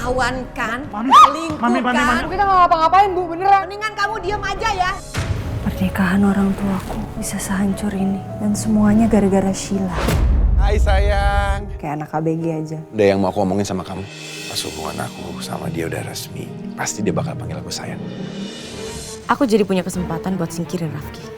Ketahuan kan? Mami, Selingkuh Mami. kan? Kita nggak ngapa-ngapain Bu, beneran. Mendingan kamu diam aja ya. Pernikahan orang tuaku bisa sehancur ini. Dan semuanya gara-gara Sheila. Hai sayang. Kayak anak ABG aja. Udah yang mau aku omongin sama kamu. Pas hubungan aku sama dia udah resmi. Pasti dia bakal panggil aku sayang. Aku jadi punya kesempatan buat singkirin Rafki.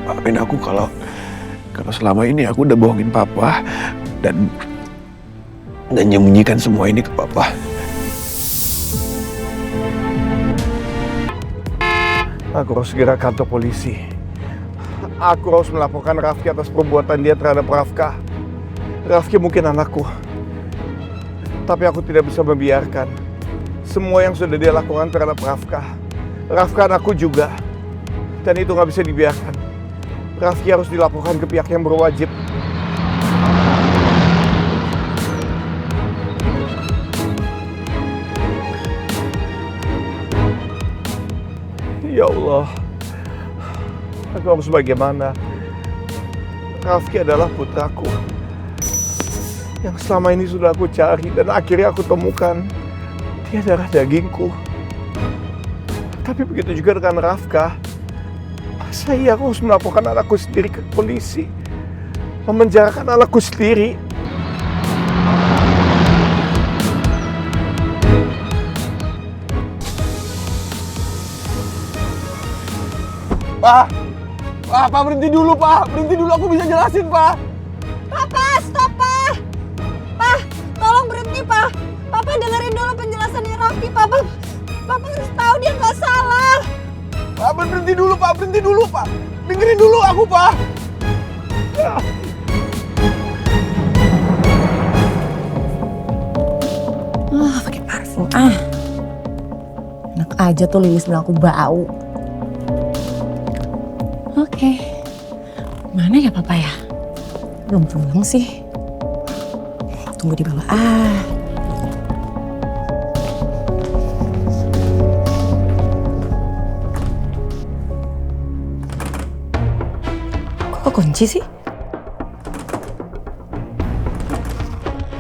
Maafin aku kalau selama ini aku udah bohongin papa dan menyembunyikan semua ini ke papa. Aku harus segera kantor polisi. Aku harus melaporkan Rafki atas perbuatan dia terhadap Rafka. Rafki mungkin anakku, tapi aku tidak bisa membiarkan semua yang sudah dia lakukan terhadap Rafka. Rafka anakku juga, dan itu nggak bisa dibiarkan. Rafki harus dilaporkan ke pihak yang berwajib. Ya Allah, aku harus bagaimana? Rafki adalah putraku yang selama ini sudah aku cari dan akhirnya aku temukan. Dia darah dagingku. Tapi begitu juga dengan Rafka. Saya harus melaporkan anakku sendiri ke polisi. Memenjarakan anakku sendiri. Pak! Pak, berhenti dulu, Pak! Berhenti dulu, aku bisa jelasin, Pak! Papa, stop, Pak! Pak, tolong berhenti, Pak! Papa dengerin dulu penjelasannya Rafki, Papa harus tahu dia nggak salah. Pak, berhenti dulu, Pak! Berhenti dulu, Pak! Dengerin dulu aku, Pak! Pakai parfum. Enak aja tuh Lilis bilang aku bau. Oke. Mana ya papa ya? Belum pulang sih. Tunggu di bawah. Kok kunci sih?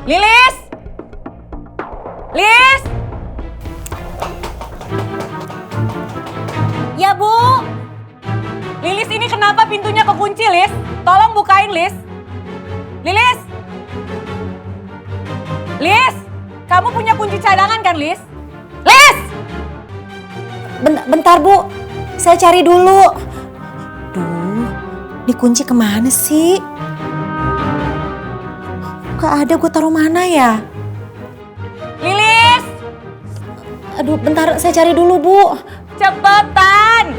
Lilis! Lis! Ya Bu! Lilis, ini kenapa pintunya kekunci, Lis? Tolong bukain, Lis. Lilis! Lis! Kamu punya kunci cadangan kan, Lis? Lis! Bentar Bu, saya cari dulu. Duh, dikunci kemana sih? Gak ada, gue taruh mana ya? Lilis! Aduh, bentar, saya cari dulu Bu. Cepetan!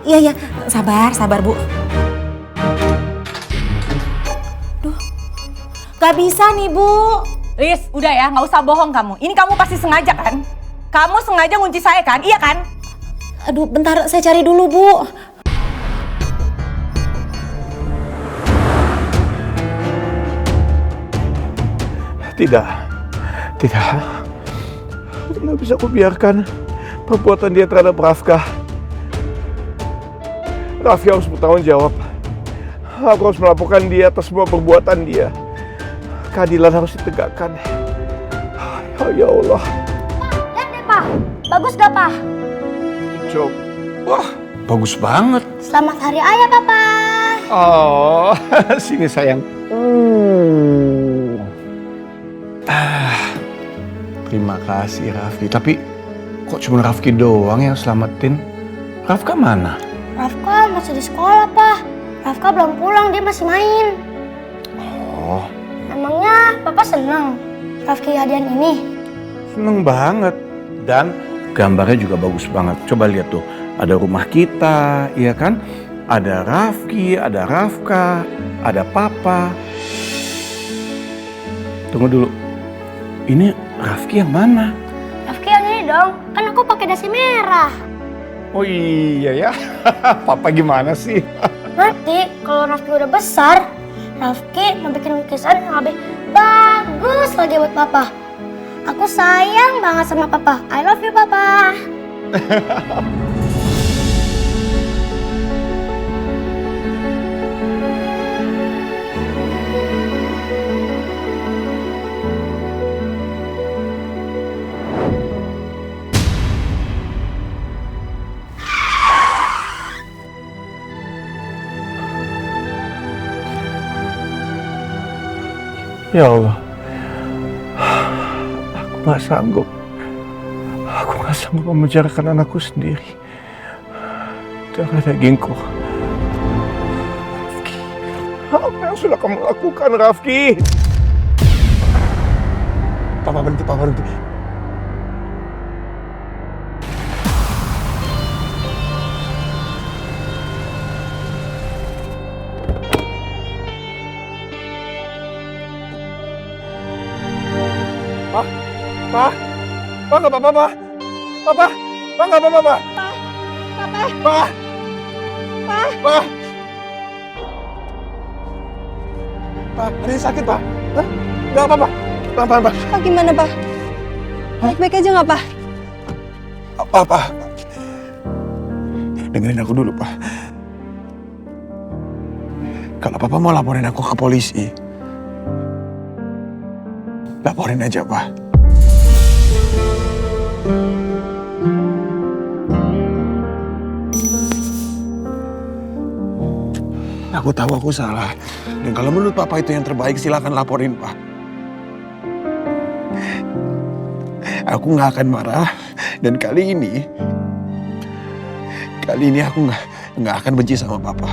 Iya, sabar Bu. Duh, gak bisa nih Bu. Lis, udah ya, nggak usah bohong kamu. Ini kamu pasti sengaja kan? Kamu sengaja ngunci saya kan? Iya kan? Aduh, bentar, saya cari dulu Bu. Tidak. Tidak bisa aku biarkan perbuatan dia terhadap Rafka. Rafki harus bertanggung jawab. Aku harus melaporkan dia atas semua perbuatan dia. Keadilan harus ditegakkan. Ya Allah. Lihat deh, Pak. Bagus gak, Pak? Coba. Wah, bagus banget. Selamat Hari Ayah, Papa. Oh, sini sayang. Terima kasih Rafki. Tapi kok cuma Rafki doang yang selamatin? Rafka mana? Rafka masih di sekolah, Pak. Rafka belum pulang, dia masih main. Oh, Emangnya Papa seneng Rafki hadiah ini? seneng banget. Dan gambarnya juga bagus banget. Coba lihat tuh, ada rumah kita, iya kan? Ada Rafki, ada Rafka, ada Papa. Tunggu dulu, ini Rafki yang mana? Rafki yang ini dong, kan aku pakai dasi merah. Oh iya ya, Papa gimana sih? Nanti kalau Rafki udah besar, Rafki mau bikin lukisan yang lebih bagus lagi buat Papa. Aku sayang banget sama Papa. I love you, Papa. Ya Allah, aku gak sanggup. Aku gak sanggup memenjarakan anakku sendiri. Darah dagingku. Rafki, apa yang sudah kamu lakukan, Rafki? Papa berhenti, Papa berhenti. Pak, nggak apa-apa, Pak. Papa, Pak nggak apa-apa, Pak. Pak, Pak, ada yang sakit, Pak. Hah? Nggak apa-apa. Pelan-pelan, Pak. Pak gimana, Pak? Baik-baik aja nggak, Pak? Pak. Dengerin aku dulu, Pak. Kalau Papa mau laporin aku ke polisi, laporin aja, Pak. Aku tahu aku salah. Dan kalau menurut Papa itu yang terbaik, silakan laporin, Pak. Aku nggak akan marah. Dan kali ini aku nggak akan benci sama Papa.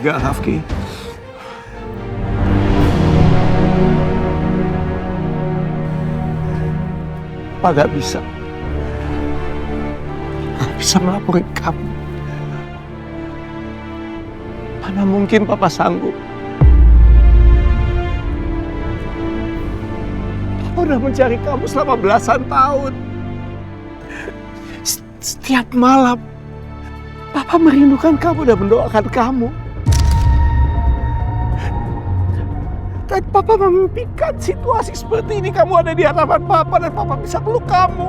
Gak, Rafki. Papa gak bisa. Gak bisa melaporin kamu. Mana mungkin Papa sanggup. Papa udah mencari kamu selama belasan tahun. Setiap malam, Papa merindukan kamu dan mendoakan kamu. Dan Papa memimpikan situasi seperti ini, kamu ada di hadapan Papa dan Papa bisa peluk kamu.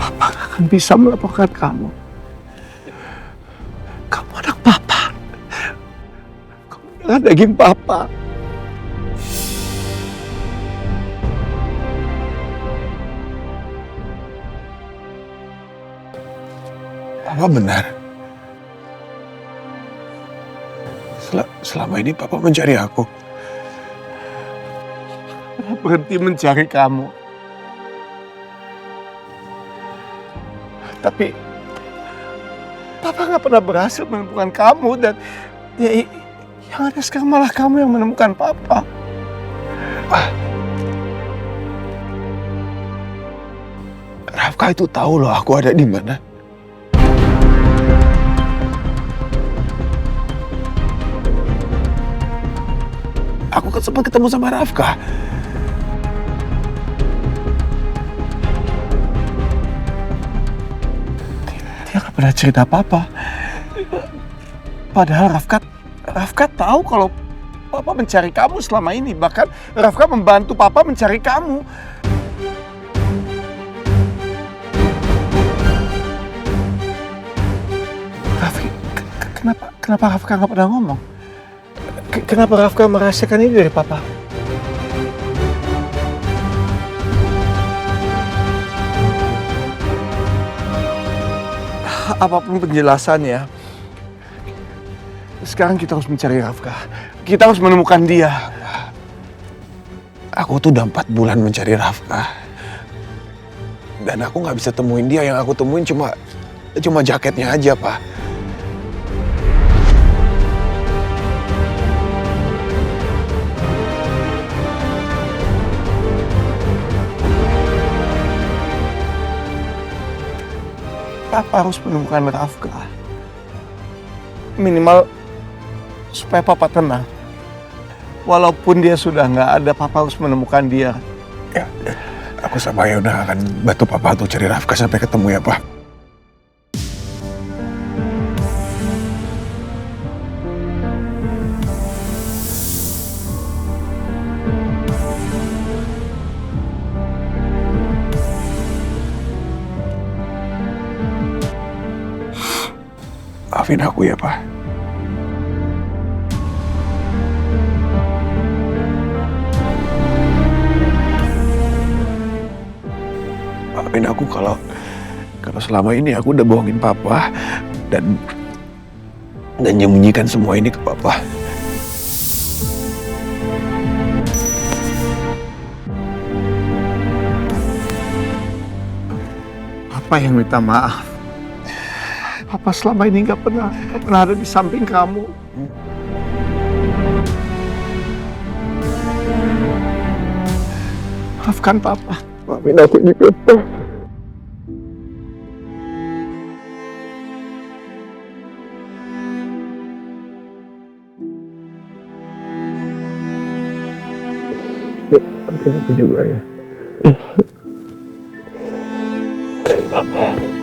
Papa akan bisa melaporkan kamu. Daging Papa. Papa benar. Selama ini Papa mencari aku. Papa berhenti mencari kamu. Tapi Papa nggak pernah berhasil menemukan kamu dan yang ada sekarang malah kamu yang menemukan Papa. Rafka itu tahu loh aku ada di mana. Aku kan sempat ketemu sama Rafka. Dia nggak pernah cerita apa-apa. Padahal Rafka tahu kalau Papa mencari kamu selama ini. Bahkan Rafka membantu Papa mencari kamu. Rafki, kenapa Rafka nggak pernah ngomong? Kenapa Rafka merahasiakan ini dari Papa? Apapun penjelasannya, sekarang kita harus mencari Rafka. Kita harus menemukan dia. Aku tuh udah 4 bulan mencari Rafka. Dan aku nggak bisa temuin dia. Yang aku temuin cuma jaketnya aja, Pak. Papa harus menemukan Rafka. Minimal supaya Papa tenang. Walaupun dia sudah nggak ada, Papa harus menemukan dia. Ya, aku sama Yona akan bantu Papa untuk cari Rafka sampai ketemu ya, Pak. Maafin aku ya, Pak. Maafin aku kalau selama ini aku udah bohongin Papa dan menyembunyikan semua ini ke Papa. Papa yang minta maaf. Papa selama ini gak pernah ada di samping kamu. Maafkan Papa. Maafin aku juga, Pak. Maafin aku juga ya. Papa.